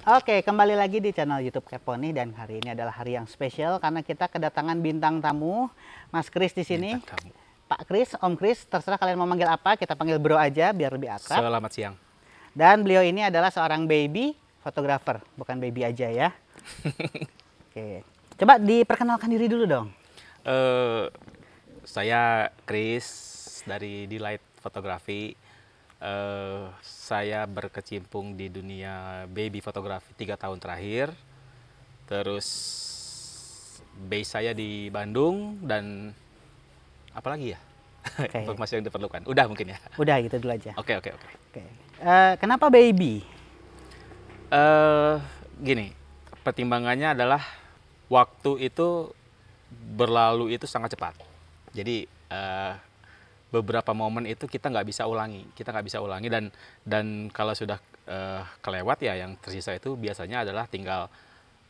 Oke, kembali lagi di channel YouTube Keponi dan hari ini adalah hari yang spesial karena kita kedatangan bintang tamu, Mas Kris di sini. Bintang tamu. Pak Kris, Om Kris, terserah kalian mau manggil apa, kita panggil Bro aja biar lebih akrab. Selamat siang. Dan beliau ini adalah seorang baby fotografer, bukan baby aja ya. Oke, coba diperkenalkan diri dulu dong. Saya Chris dari Delight Fotografi. Saya berkecimpung di dunia baby fotografi 3 tahun terakhir. Terus base saya di Bandung dan apalagi ya? Oke. Informasi yang diperlukan. Udah mungkin ya. Udah gitu dulu aja. Oke. Oke. Kenapa baby? Gini, pertimbangannya adalah waktu itu berlalu itu sangat cepat. Jadi beberapa momen itu kita nggak bisa ulangi, dan kalau sudah kelewat ya yang tersisa itu biasanya adalah tinggal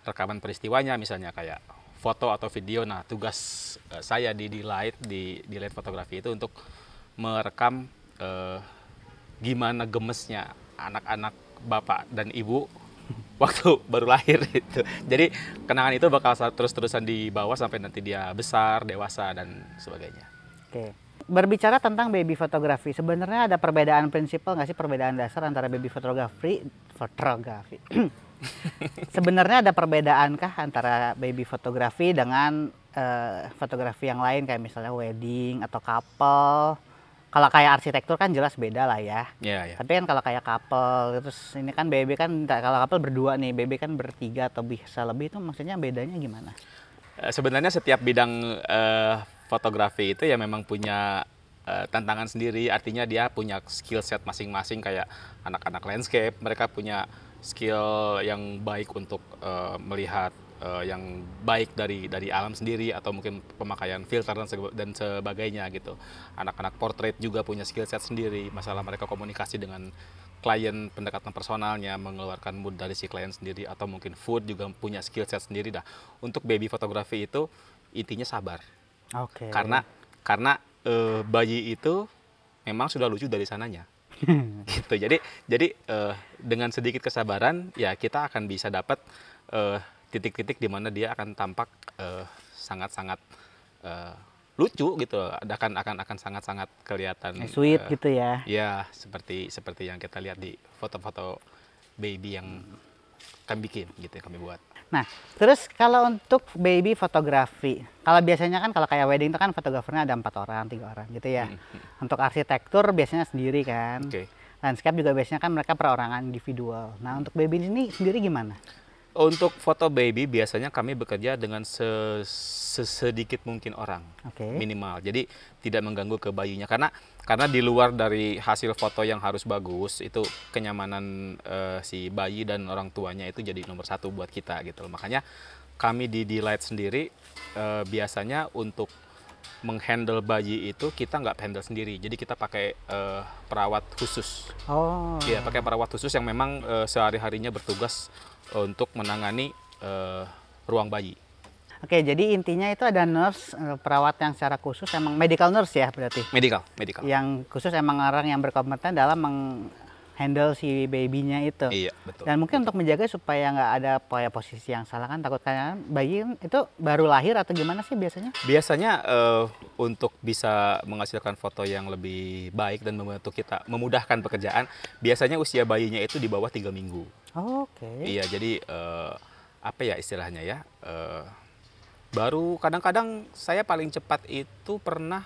rekaman peristiwanya, misalnya kayak foto atau video. Nah, tugas saya di Light Fotografi itu untuk merekam gimana gemesnya anak-anak bapak dan ibu waktu baru lahir itu. Jadi kenangan itu bakal terus-terusan dibawa sampai nanti dia besar, dewasa dan sebagainya. Oke. Berbicara tentang baby fotografi, sebenarnya ada perbedaan prinsipal nggak sih, perbedaan dasar antara baby fotografi? Sebenarnya ada perbedaankah antara baby fotografi dengan fotografi yang lain kayak misalnya wedding atau couple? Kalau kayak arsitektur kan jelas beda lah ya. Ya. Tapi kan kalau kayak couple, terus ini kan baby kan kalau couple berdua nih, baby kan bertiga atau bisa lebih, itu maksudnya bedanya gimana? Sebenarnya setiap bidang fotografi itu ya memang punya tantangan sendiri. Artinya dia punya skill set masing-masing. Kayak anak-anak landscape, mereka punya skill yang baik untuk melihat yang baik dari alam sendiri, atau mungkin pemakaian filter dan sebagainya gitu. Anak-anak portrait juga punya skill set sendiri. Masalah mereka komunikasi dengan klien, pendekatan personalnya, mengeluarkan mood dari si klien sendiri, atau mungkin food juga punya skill set sendiri dah. Untuk baby fotografi itu intinya sabar. Oke. Karena bayi itu memang sudah lucu dari sananya. Gitu. Jadi dengan sedikit kesabaran ya kita akan bisa dapat titik-titik di mana dia akan tampak sangat-sangat lucu gitu. Akan sangat-sangat kelihatan Sweet gitu ya. Ya, seperti yang kita lihat di foto-foto baby yang kami buat. Nah, terus kalau untuk baby fotografi, kalau biasanya kan kalau kayak wedding itu kan fotografernya ada 4 orang, 3 orang gitu ya. Untuk arsitektur biasanya sendiri kan. Oke. Landscape juga biasanya kan mereka perorangan individual. Nah, untuk baby ini sendiri gimana? Untuk foto baby biasanya kami bekerja dengan sesedikit mungkin orang, Oke. minimal. Jadi tidak mengganggu ke bayinya, karena di luar dari hasil foto yang harus bagus, itu kenyamanan si bayi dan orang tuanya itu jadi nomor 1 buat kita gitu. Makanya kami di Delight sendiri biasanya untuk menghandle bayi itu kita nggak handle sendiri. Jadi kita pakai perawat khusus. Oh. Iya, pakai perawat khusus yang memang sehari-harinya bertugas untuk menangani ruang bayi. Oke, jadi intinya itu ada nurse, perawat yang secara khusus, emang medical nurse ya berarti? Medical. Yang khusus emang orang yang berkompeten dalam handle si babynya itu. Iya, betul. Dan mungkin untuk menjaga supaya nggak ada posisi yang salah, kan takut kan bayi itu baru lahir atau gimana sih biasanya? Biasanya untuk bisa menghasilkan foto yang lebih baik dan membantu kita memudahkan pekerjaan, biasanya usia bayinya itu di bawah 3 minggu. Oke. Iya, jadi apa ya istilahnya ya? Baru kadang-kadang saya paling cepat itu pernah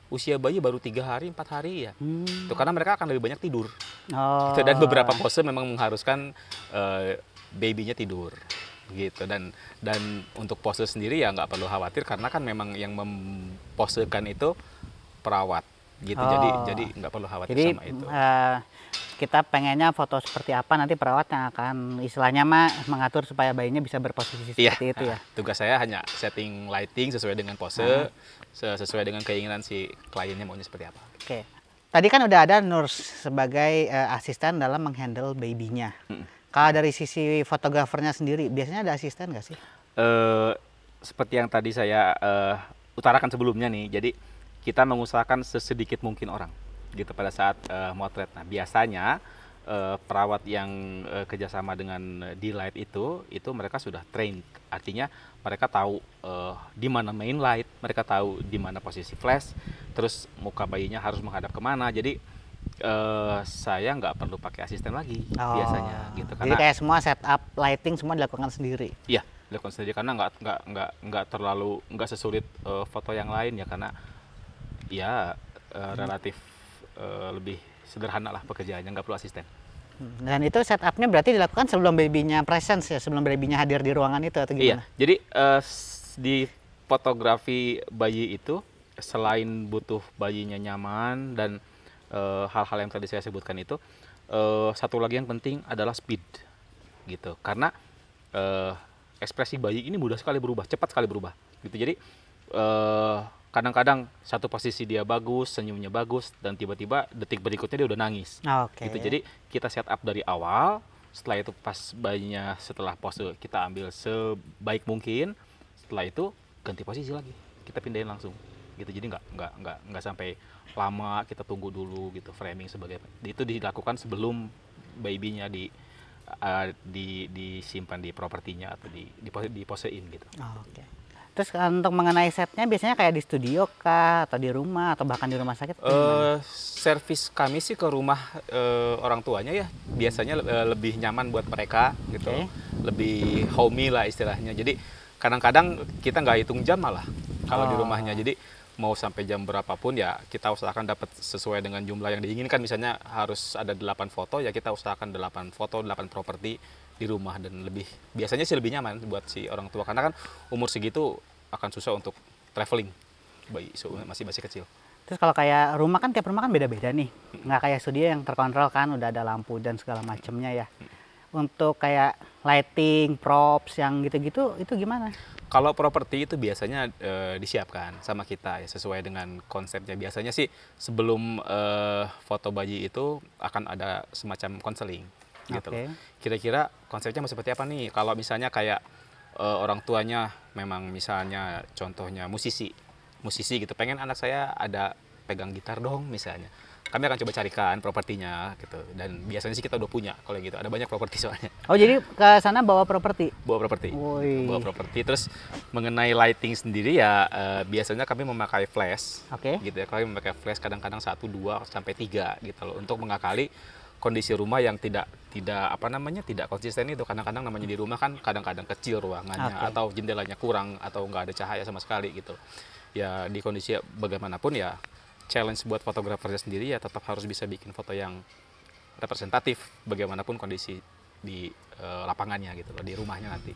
usia bayi baru 3 hari, 4 hari ya. Itu karena mereka akan lebih banyak tidur. Oh. Dan beberapa pose memang mengharuskan babynya tidur gitu. Dan untuk pose sendiri ya nggak perlu khawatir, karena kan memang yang memposekan itu perawat gitu. Jadi nggak perlu khawatir jadi, sama itu. Kita pengennya foto seperti apa, nanti perawat yang akan istilahnya mengatur supaya bayinya bisa berposisi seperti itu ya. Tugas saya hanya setting lighting sesuai dengan pose, sesuai dengan keinginan si kliennya maunya seperti apa. Oke. Tadi kan udah ada nurse sebagai asisten dalam menghandle babynya. Kalau dari sisi fotografernya sendiri, biasanya ada asisten nggak sih? Seperti yang tadi saya utarakan sebelumnya nih, jadi kita mengusahakan sesedikit mungkin orang gitu pada saat motret. Nah, biasanya perawat yang kerjasama dengan D-Light itu mereka sudah trained. Artinya mereka tahu di mana main light, mereka tahu di mana posisi flash, terus muka bayinya harus menghadap kemana. Jadi saya nggak perlu pakai asisten lagi biasanya gitu. Jadi kayak semua setup lighting semua dilakukan sendiri. Iya, dilakukan sendiri karena nggak sesulit foto yang lain ya, karena ya relatif lebih sederhana lah pekerjaannya, nggak perlu asisten. Dan itu setupnya berarti dilakukan sebelum babynya presence ya, sebelum babynya hadir di ruangan itu atau gimana? Iya, jadi di fotografi bayi itu selain butuh bayinya nyaman dan hal-hal yang tadi saya sebutkan itu, satu lagi yang penting adalah speed gitu, karena ekspresi bayi ini mudah sekali berubah, cepat sekali berubah gitu. Jadi kadang-kadang satu posisi dia bagus, senyumnya bagus, dan tiba-tiba detik berikutnya dia udah nangis. Gitu. Jadi kita set up dari awal, setelah itu pas bayinya setelah pose kita ambil sebaik mungkin, setelah itu ganti posisi lagi, kita pindahin langsung. Gitu. Jadi nggak sampai lama kita tunggu dulu gitu framing sebagai itu dilakukan sebelum babynya disimpan di propertinya atau diposein gitu. Terus untuk mengenai setnya biasanya kayak di studio kah, atau di rumah, atau bahkan di rumah sakit? Servis kami sih ke rumah orang tuanya ya, biasanya lebih nyaman buat mereka gitu, lebih homey lah istilahnya. Jadi kadang-kadang kita nggak hitung jam malah kalau di rumahnya. Jadi mau sampai jam berapapun ya kita usahakan dapat sesuai dengan jumlah yang diinginkan. Misalnya harus ada 8 foto ya kita usahakan 8 foto, 8 properti di rumah, dan biasanya sih lebih nyaman buat si orang tua karena kan umur segitu akan susah untuk traveling, masih kecil. Terus kalau kayak rumah kan tiap rumah kan beda-beda nih, nggak kayak studio yang terkontrol kan, udah ada lampu dan segala macamnya ya. Untuk kayak lighting, props yang gitu-gitu itu gimana? Kalau properti itu biasanya disiapkan sama kita ya sesuai dengan konsepnya. Biasanya sih sebelum foto bayi itu akan ada semacam konseling gitu loh. Kira-kira konsepnya mau seperti apa nih? Kalau misalnya kayak orang tuanya memang misalnya contohnya musisi gitu, pengen anak saya ada pegang gitar dong misalnya. Kami akan coba carikan propertinya gitu, dan biasanya sih kita udah punya kalau gitu, ada banyak properti soalnya. Oh jadi ke sana bawa properti? Bawa properti. Terus mengenai lighting sendiri ya biasanya kami memakai flash, gitu ya. Kami memakai flash kadang-kadang 1, 2 sampai 3 gitu loh, untuk mengakali kondisi rumah yang tidak konsisten itu. Kadang-kadang namanya di rumah kan kadang-kadang kecil ruangannya, atau jendelanya kurang, atau nggak ada cahaya sama sekali gitu. Ya di kondisi bagaimanapun ya challenge buat fotografernya sendiri ya tetap harus bisa bikin foto yang representatif bagaimanapun kondisi di lapangannya gitu loh, di rumahnya nanti.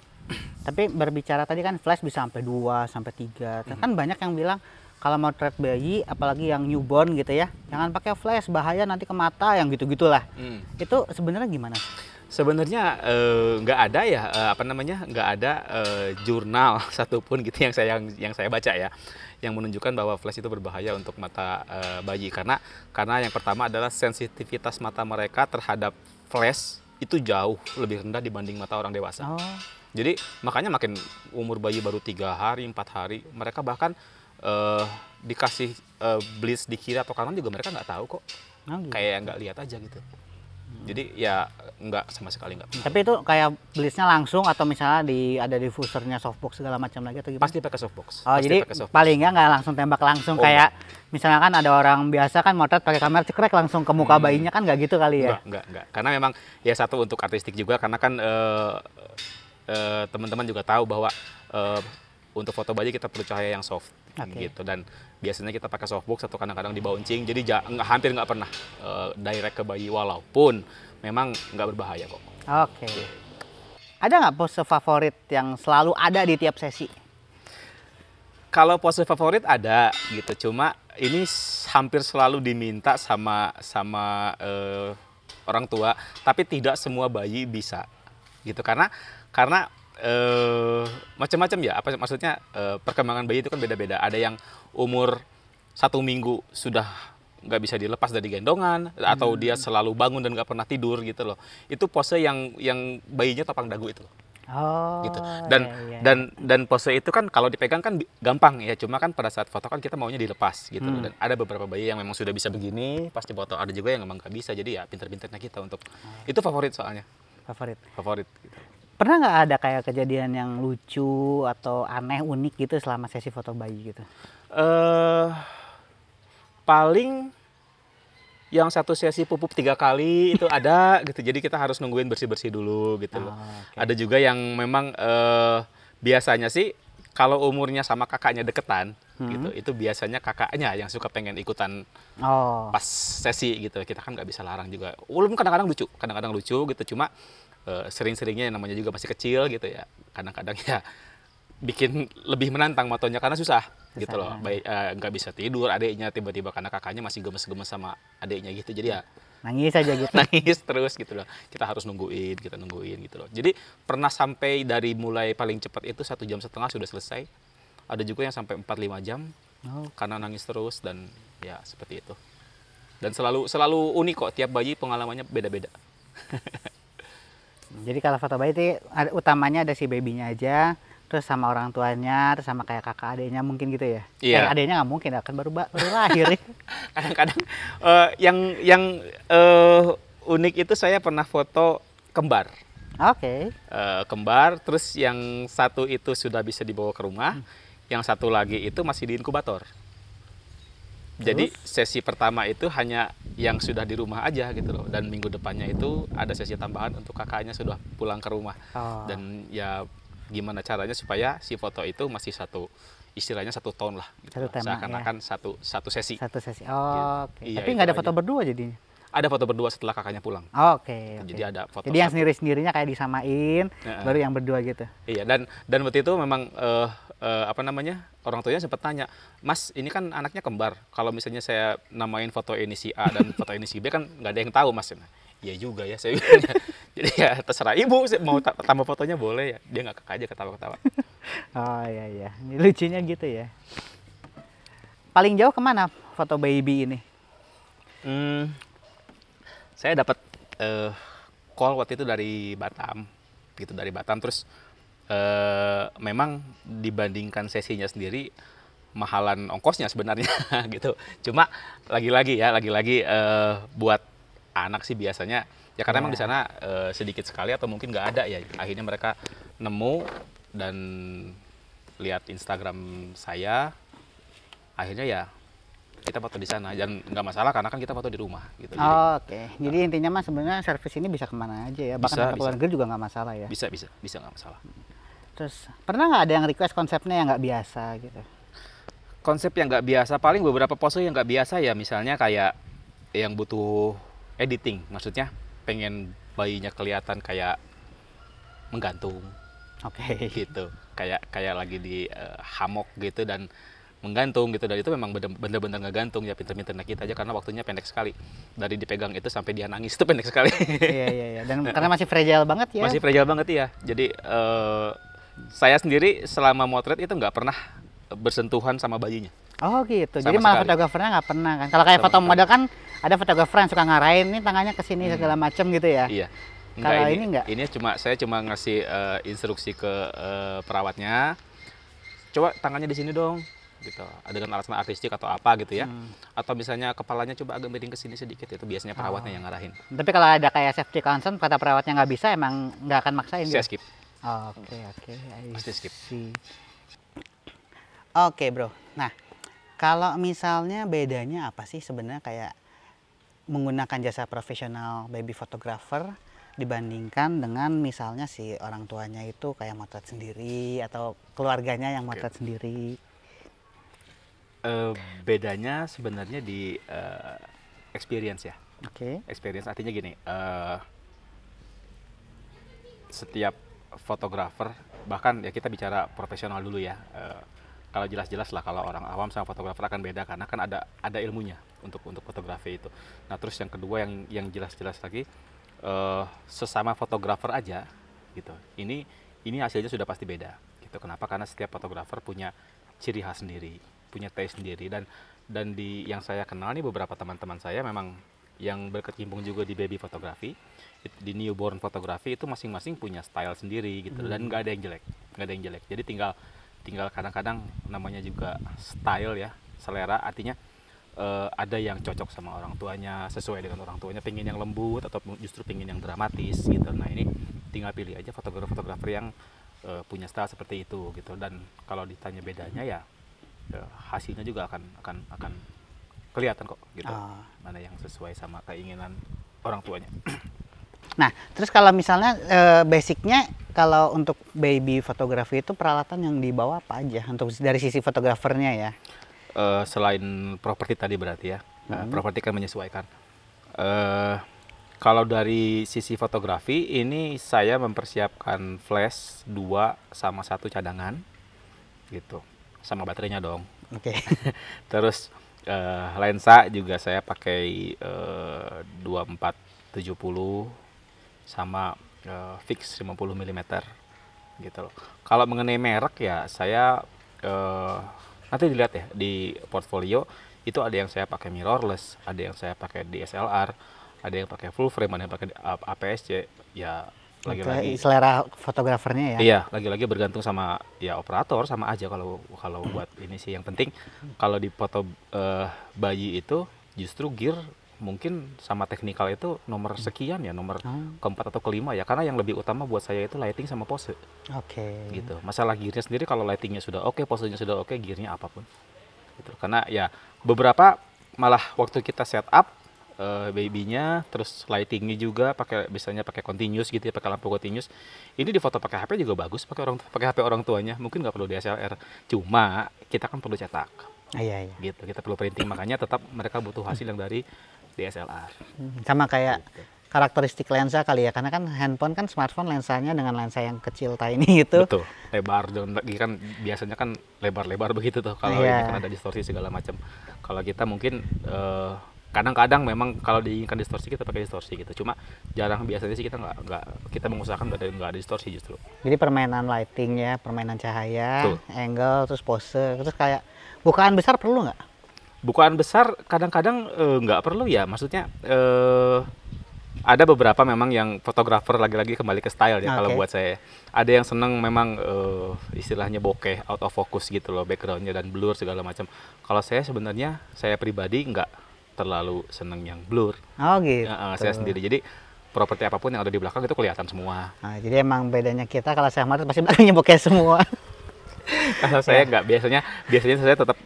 Tapi berbicara tadi kan flash bisa sampai 2 sampai 3. Kan banyak yang bilang kalau mau motret bayi apalagi yang newborn gitu ya, jangan pakai flash, bahaya nanti ke mata, yang gitu-gitulah. Itu sebenarnya gimana? Sebenarnya nggak ada ya nggak ada jurnal satupun gitu yang saya baca ya yang menunjukkan bahwa flash itu berbahaya untuk mata bayi, karena yang pertama adalah sensitivitas mata mereka terhadap flash itu jauh lebih rendah dibanding mata orang dewasa. Jadi makanya makin umur bayi baru 3 hari 4 hari mereka bahkan dikasih blitz di kiri atau kanan juga mereka nggak tahu kok, kayak nggak lihat aja gitu. Jadi ya nggak, sama sekali nggak. Tapi itu kayak blitznya langsung atau misalnya ada diffusernya softbox segala macam lagi atau gimana? Pasti pakai softbox. Jadi paling nggak langsung tembak langsung kayak misalnya kan ada orang biasa kan motret pakai kamera cekrek langsung ke muka bayinya, kan nggak gitu kali ya? Enggak. Karena memang ya satu untuk artistik juga, karena kan teman-teman juga tahu bahwa untuk foto bayi kita perlu cahaya yang soft gitu, dan biasanya kita pakai softbox atau kadang-kadang di bouncing, jadi hampir nggak pernah direct ke bayi, walaupun memang nggak berbahaya kok. Ada nggak pose favorit yang selalu ada di tiap sesi? Kalau pose favorit ada gitu, cuma ini hampir selalu diminta sama orang tua, tapi tidak semua bayi bisa gitu, karena macam-macam ya, maksudnya perkembangan bayi itu kan beda-beda. Ada yang umur 1 minggu sudah nggak bisa dilepas dari gendongan, atau dia selalu bangun dan nggak pernah tidur gitu loh. Itu pose yang bayinya topang dagu itu. Oh, gitu. Dan iya, iya. dan pose itu kan kalau dipegang kan gampang ya, cuma kan pada saat foto kan kita maunya dilepas gitu. Dan ada beberapa bayi yang memang sudah bisa begini pas foto, ada juga yang memang nggak bisa. Jadi ya pinter-pinternya kita untuk itu favorit soalnya. Favorit. Favorit gitu. Pernah nggak ada kayak kejadian yang lucu atau aneh, unik gitu selama sesi foto bayi gitu? eh paling yang satu sesi pupuk 3 kali itu ada gitu. Jadi kita harus nungguin bersih-bersih dulu gitu loh. Oke. Ada juga yang memang biasanya sih kalau umurnya sama kakaknya deketan gitu, itu biasanya kakaknya yang suka pengen ikutan Oh, pas sesi gitu. Kita kan nggak bisa larang juga. Walaupun kadang-kadang lucu gitu, cuma sering-seringnya yang namanya juga masih kecil gitu ya. Kadang-kadang ya bikin lebih menantang motonya karena susah gitu loh. Baik nggak bisa tidur adiknya tiba-tiba karena kakaknya masih gemes-gemes sama adiknya gitu. Jadi ya nangis aja gitu. nangis terus gitu loh. Kita harus nungguin, kita nungguin gitu loh. Jadi pernah sampai dari mulai paling cepat itu 1,5 jam sudah selesai. Ada juga yang sampai 4-5 jam Oh, karena nangis terus dan ya seperti itu. Dan selalu unik kok, tiap bayi pengalamannya beda-beda. jadi kalau foto bayi itu utamanya ada si babynya aja, terus sama orang tuanya, terus sama kayak kakak adiknya mungkin gitu ya? Iya. Adiknya nggak mungkin ya, kan baru lahir ya. Kadang-kadang yang unik itu saya pernah foto kembar. Oke. Kembar, terus yang satu itu sudah bisa dibawa ke rumah, yang satu lagi itu masih di inkubator. Jadi sesi pertama itu hanya yang sudah di rumah aja gitu loh, dan minggu depannya itu ada sesi tambahan untuk kakaknya sudah pulang ke rumah. Oh, Dan ya gimana caranya supaya si foto itu masih istilahnya 1 tahun lah gitu. Satu tema, Seakan-akan satu sesi. satu sesi. Oh, oke. Iya, Tapi itu nggak ada aja. foto berdua jadinya? Ada foto berdua setelah kakaknya pulang. Oke, oke. Jadi ada foto Jadi yang satu. sendiri-sendirinya kayak disamain, baru yang berdua gitu. Iya, dan waktu itu memang apa namanya, orang tuanya sempat tanya, Mas ini kan anaknya kembar, kalau misalnya saya namain foto ini si A dan foto ini si B kan nggak ada yang tahu Mas. Iya juga ya, saya bilang. Jadi ya terserah ibu, mau tambah fotonya boleh ya, dia nggak aja ketawa-ketawa. Oh iya iya, ini lucunya gitu ya. Paling jauh kemana foto baby ini? Hmm, saya dapat call waktu itu dari Batam, terus memang dibandingkan sesinya sendiri mahalan ongkosnya sebenarnya gitu. Cuma lagi-lagi buat anak sih biasanya ya karena emang di sana sedikit sekali atau mungkin nggak ada ya. Akhirnya mereka nemu dan lihat Instagram saya, akhirnya ya kita foto di sana dan nggak masalah karena kan kita foto di rumah gitu. Jadi, Oke, jadi intinya mah sebenarnya servis ini bisa kemana aja ya, bahkan Bisa, sampai luar negeri juga nggak masalah ya. bisa nggak masalah. Terus pernah nggak ada yang request konsepnya yang nggak biasa gitu? Konsep yang nggak biasa, paling beberapa pose yang nggak biasa ya, misalnya kayak yang butuh editing, maksudnya pengen bayinya kelihatan kayak menggantung Oke. gitu, kayak lagi di hammock gitu dan menggantung gitu, dan itu memang bener-bener ngegantung ya, pinter-pinternya kita aja karena waktunya pendek sekali, dari dipegang itu sampai dia nangis itu pendek sekali. Iya iya iya. Dan karena masih fragile banget ya. Masih fragile banget ya, jadi saya sendiri selama motret itu nggak pernah bersentuhan sama bayinya. Oh gitu. Sama Jadi malah sekali. fotografernya nggak pernah kan? Kalau kayak Sama foto sekali. model kan ada fotografer yang suka ngarahin nih tangannya ke sini segala macam gitu ya. Iya. Kalau ini enggak? Ini saya cuma ngasih instruksi ke perawatnya. Coba tangannya di sini dong, gitu. Dengan alasan artistik atau apa gitu ya. Atau misalnya kepalanya coba agak miring ke sini sedikit, itu biasanya perawatnya yang ngarahin. Tapi kalau ada kayak safety concern kata perawatnya nggak bisa, emang nggak akan maksain Saya gitu? skip, Oke oke. I pasti skip. see. Oke bro. Nah kalau misalnya bedanya apa sih sebenarnya kayak menggunakan jasa profesional baby photographer dibandingkan dengan misalnya si orang tuanya itu kayak motret sendiri atau keluarganya yang motret sendiri? Bedanya sebenarnya di experience ya. Oke. Experience artinya gini, setiap fotografer, bahkan ya kita bicara profesional dulu ya. Kalau jelas-jelas lah, kalau orang awam sama fotografer akan beda karena kan ada ilmunya untuk fotografi itu. Nah terus yang kedua yang jelas-jelas lagi, sesama fotografer aja gitu. Ini hasilnya sudah pasti beda gitu. Kenapa? Karena setiap fotografer punya ciri khas sendiri, punya taste sendiri, dan yang saya kenal nih beberapa teman-teman saya memang yang berkecimpung juga di baby fotografi, di newborn fotografi itu masing-masing punya style sendiri gitu, dan nggak ada yang jelek, nggak ada yang jelek. Jadi tinggal kadang-kadang namanya juga style ya, selera, artinya ada yang cocok sama orang tuanya, sesuai dengan orang tuanya, pengen yang lembut atau justru pengen yang dramatis gitu. Nah ini tinggal pilih aja fotografer yang punya style seperti itu gitu. Dan kalau ditanya bedanya ya hasilnya juga akan kelihatan kok gitu, mana yang sesuai sama keinginan orang tuanya. Nah, terus kalau misalnya basicnya kalau untuk baby fotografi itu peralatan yang dibawa apa aja untuk dari sisi fotografernya ya? Selain properti tadi berarti ya, properti kan menyesuaikan. Kalau dari sisi fotografi ini saya mempersiapkan flash 2 sama 1 cadangan gitu, sama baterainya dong. Oke. Terus lensa juga saya pakai 24-70 sama fix 50 mm gitu loh. Kalau mengenai merek ya saya nanti dilihat ya di portfolio itu ada yang saya pakai mirrorless, ada yang saya pakai DSLR, ada yang pakai full frame, ada yang pakai APS-C. Ya lagi-lagi selera fotografernya ya. Iya, lagi-lagi bergantung sama ya operator, sama aja kalau buat ini sih. Yang penting kalau di foto bayi itu justru gear mungkin sama teknikal itu nomor sekian ya, nomor keempat atau kelima ya, karena yang lebih utama buat saya itu lighting sama pose. Oke. Gitu. Masalah gearnya sendiri kalau lightingnya sudah oke, posenya sudah oke, gearnya apapun. Gitu. Karena ya beberapa malah waktu kita setup babynya, terus lightingnya juga biasanya pakai continuous gitu ya, pakai lampu continuous. Ini di foto pakai HP juga bagus, pakai HP orang tuanya, mungkin nggak perlu DSLR. Cuma kita kan perlu cetak. Iya. Gitu, kita perlu printing, makanya tetap mereka butuh hasil yang dari DSLR. Sama kayak gitu. Karakteristik lensa kali ya, karena kan handphone kan smartphone lensanya dengan lensa yang kecil tiny gitu. Betul, lebar, dan lagi kan biasanya kan lebar-lebar begitu tuh kalau ini kan ada distorsi segala macam. Kalau kita mungkin kadang-kadang memang kalau diinginkan distorsi kita pakai distorsi gitu, cuma jarang, biasanya sih kita kita mengusahakan nggak ada distorsi justru. Jadi permainan lighting ya, permainan cahaya, Tuh. angle, terus pose, terus kayak bukaan besar perlu nggak? Bukaan besar kadang-kadang nggak perlu ya, maksudnya ada beberapa memang yang fotografer lagi-lagi kembali ke style ya. Kalau buat saya ada yang seneng memang istilahnya bokeh, out of focus gitu loh, backgroundnya dan blur segala macam. Kalau saya sebenarnya, saya pribadi nggak terlalu seneng yang blur. Oh gitu. Saya sendiri, jadi properti apapun yang ada di belakang itu kelihatan semua. Nah, jadi emang bedanya kita, kalau saya mati pasti belakangnya bokeh semua. Kalau saya nggak, biasanya saya tetap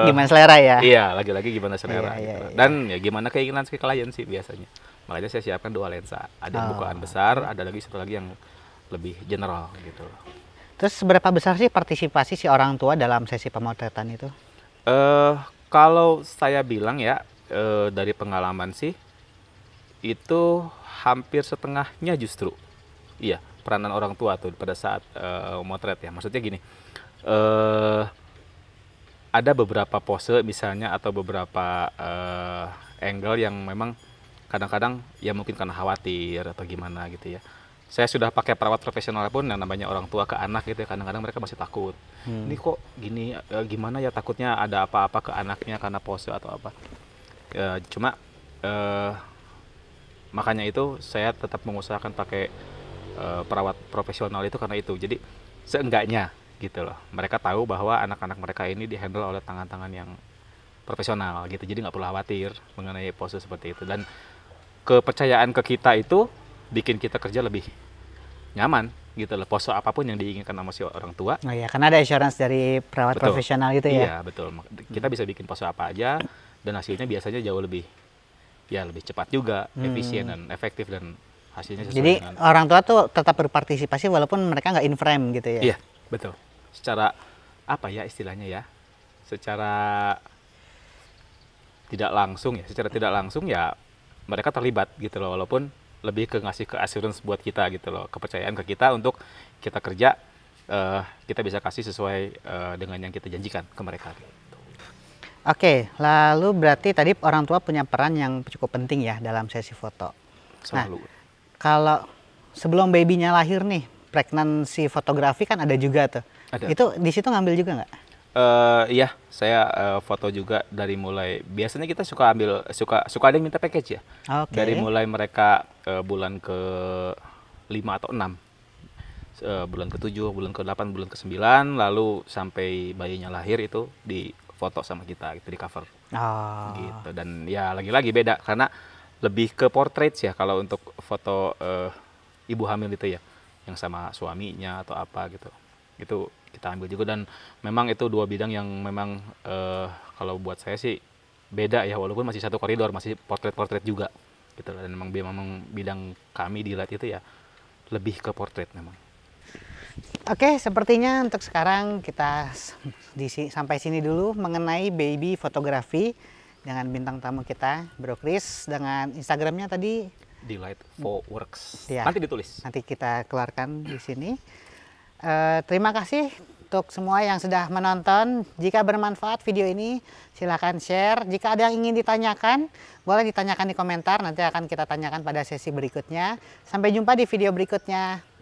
gimana selera ya? Iya, lagi-lagi gimana selera Iya. Dan ya gimana keinginan si klien sih biasanya. Makanya saya siapkan 2 lensa, ada yang bukaan besar, ada lagi satu lagi yang lebih general gitu. Terus seberapa besar sih partisipasi si orang tua dalam sesi pemotretan itu? Kalau saya bilang ya, dari pengalaman sih itu hampir setengahnya justru iya peranan orang tua tuh pada saat motret ya. Maksudnya gini, ada beberapa pose misalnya atau beberapa angle yang memang kadang-kadang ya mungkin karena khawatir atau gimana gitu ya. Saya sudah pakai perawat profesional pun yang namanya orang tua ke anak gitu ya, kadang-kadang mereka masih takut. Ini kok gini, gimana ya, takutnya ada apa-apa ke anaknya karena pose atau apa. Cuma makanya itu saya tetap mengusahakan pakai perawat profesional itu karena itu. Jadi seenggaknya gitu loh, mereka tahu bahwa anak-anak mereka ini dihandle oleh tangan-tangan yang profesional gitu. Jadi nggak perlu khawatir mengenai pose seperti itu. Dan kepercayaan ke kita itu bikin kita kerja lebih nyaman gitu loh, pose apapun yang diinginkan sama si orang tua. Oh iya, karena ada assurance dari perawat profesional gitu ya. Iya, betul. Kita bisa bikin pose apa aja dan hasilnya biasanya jauh lebih cepat juga, efisien dan efektif, dan hasilnya sesuai. Jadi dengan orang tua tuh tetap berpartisipasi walaupun mereka nggak in frame gitu ya. Iya, betul. Secara apa ya istilahnya ya? Secara tidak langsung ya mereka terlibat gitu loh, walaupun lebih ke ngasih ke assurance buat kita gitu loh, kepercayaan ke kita untuk kita kerja, kita bisa kasih sesuai dengan yang kita janjikan ke mereka gitu. Oke, lalu berarti tadi orang tua punya peran yang cukup penting ya dalam sesi foto. Selalu. Nah, kalau sebelum babynya lahir nih, pregnancy fotografi kan ada juga tuh. Ada. Itu di situ ngambil juga nggak? Iya, saya foto juga dari mulai biasanya kita suka suka ada yang minta package ya. Oke. Dari mulai mereka bulan ke 5 atau 6, bulan ke-7, bulan ke-8, bulan ke-9, lalu sampai bayinya lahir itu di foto sama kita gitu, di cover Oh. gitu. Dan ya lagi-lagi beda karena lebih ke portrait ya kalau untuk foto ibu hamil itu ya, yang sama suaminya atau apa gitu. Itu kita ambil juga, dan memang itu dua bidang yang memang kalau buat saya sih beda ya, walaupun masih satu koridor, masih portrait juga gitu. Dan memang bidang kami di Light itu ya lebih ke portrait memang. Oke, sepertinya untuk sekarang kita sampai sini dulu mengenai baby fotografi dengan bintang tamu kita, Bro Chris, dengan Instagramnya tadi. Delight for Works. Ya, Nanti ditulis. nanti kita keluarkan di sini. Terima kasih untuk semua yang sudah menonton. Jika bermanfaat video ini, silakan share. Jika ada yang ingin ditanyakan, boleh ditanyakan di komentar. Nanti akan kita tanyakan pada sesi berikutnya. Sampai jumpa di video berikutnya.